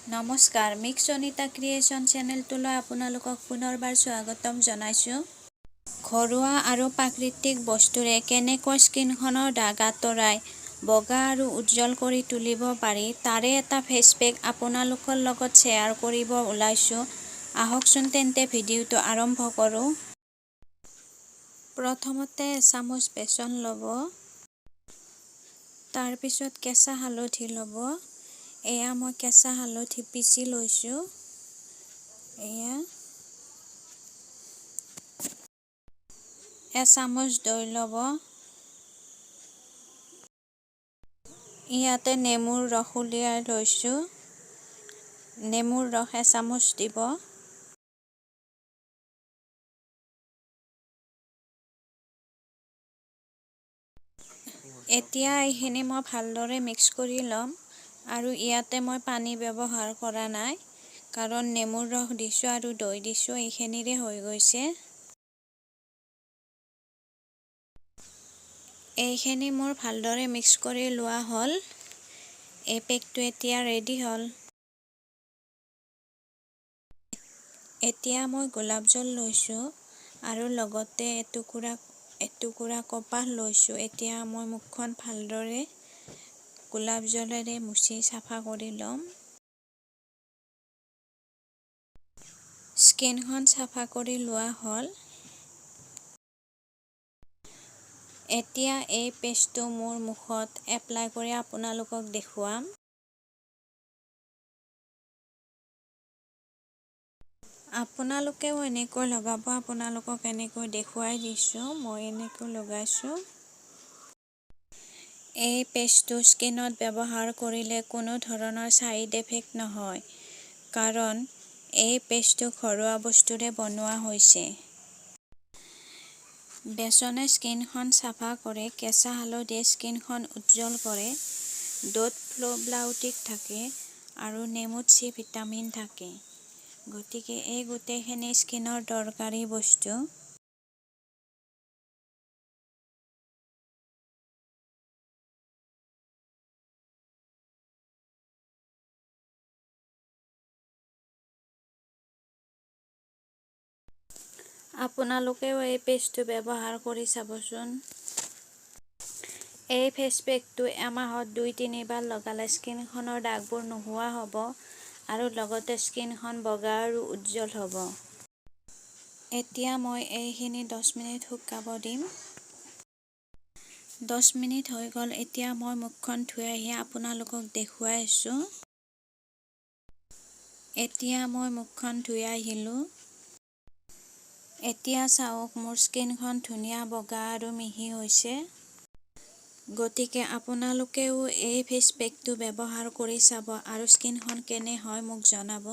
নমস্কাৰ, mix Anita creation চেনেলটোলৈ আপোনালোকক পুনৰবাৰ স্বাগতম জনাইছোঁ। ঘৰুৱা আৰু প্ৰাকৃতিক বস্তুৰে কেনেকৈ স্কিনখনৰ দাগ আঁতৰাই বগা আৰু উজ্জ্বল কৰি তুলিব পাৰি তাৰে এটা ফেচ পেক আপোনালোকৰ লগত শ্বেয়াৰ কৰিব ওলাইছোঁ। আহকচোন তেন্তে ভিডিঅ'টো আৰম্ভ কৰোঁ। প্ৰথমতে এচামুচ বেচন ল'ব, তাৰপিছত কেঁচা হালধি ল'ব। এয়া মই কেঁচা হালধি পিচি লৈছোঁ। এচামুচ দৈ ল'ব। ইয়াতে নেমুৰ ৰস উলিয়াই লৈছোঁ। নেমুৰ ৰস এচামুচ দিব। এতিয়া এইখিনি মই ভালদৰে মিক্স কৰি ল'ম আৰু ইয়াতে মই পানী ব্যৱহাৰ কৰা নাই, কাৰণ নেমুৰ ৰস দিছোঁ আৰু দৈ দিছোঁ, এইখিনিৰে হৈ গৈছে। এইখিনি মোৰ ভালদৰে মিক্স কৰি লোৱা হ'ল। এই পেকটো এতিয়া ৰেডি হ'ল। এতিয়া মই গোলাপ জল লৈছোঁ আৰু লগতে এটুকুৰা কপাহ লৈছোঁ। এতিয়া মই মুখখন ভালদৰে গোলাপ জলেৰে মুছি চাফা কৰি ল'ম। স্কিনখন চাফা কৰি লোৱা হ'ল। এতিয়া এই পেষ্টটো মোৰ মুখত এপ্লাই কৰি আপোনালোকক দেখুৱাম। আপোনালোকেও এনেকৈ লগাব। আপোনালোকক এনেকৈ দেখুৱাই দিছোঁ, মই এনেকৈ লগাইছোঁ। এই পেষ্টটো স্কিনত ব্যৱহাৰ কৰিলে কোনো ধৰণৰ ছাইড এফেক্ট নহয়, কাৰণ এই পেষ্টটো ঘৰুৱা বস্তুৰে বনোৱা হৈছে। বেচনে স্কিনখন চাফা কৰে, কেঁচা হালধিয়ে স্কিনখন উজ্জ্বল কৰে, দৈত প্ৰ'বায়'টিক থাকে আৰু নেমুত চি ভিটামিন থাকে। গতিকে এই গোটেইখিনি স্কিনৰ দৰকাৰী বস্তু। আপোনালোকেও এই পেষ্টটো ব্যৱহাৰ কৰি চাবচোন। এই ফেচ পেকটো এমাহত 2-3 বাৰ লগালে স্কিনখনৰ দাগবোৰ নোহোৱা হ'ব আৰু লগতে স্কিনখন বগা আৰু উজ্জ্বল হ'ব। এতিয়া মই এইখিনি 10 মিনিট শুকাব দিম। 10 মিনিট হৈ গ'ল। এতিয়া মই মুখখন ধুই আহি আপোনালোকক দেখুৱাই আছোঁ। এতিয়া মই মুখখন ধুই আহিলোঁ। এতিয়া চাওক, মোৰ স্কিনখন ধুনীয়া বগা আৰু মিহি হৈছে। গতিকে আপোনালোকেও এই ফেচ পেকটো ব্যৱহাৰ কৰি চাব আৰু স্কিনখন কেনে হয় মোক জনাব।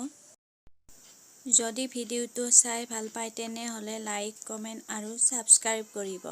যদি ভিডিঅ'টো চাই ভাল পায় তেনেহ'লে লাইক, কমেণ্ট আৰু ছাবস্ক্ৰাইব কৰিব।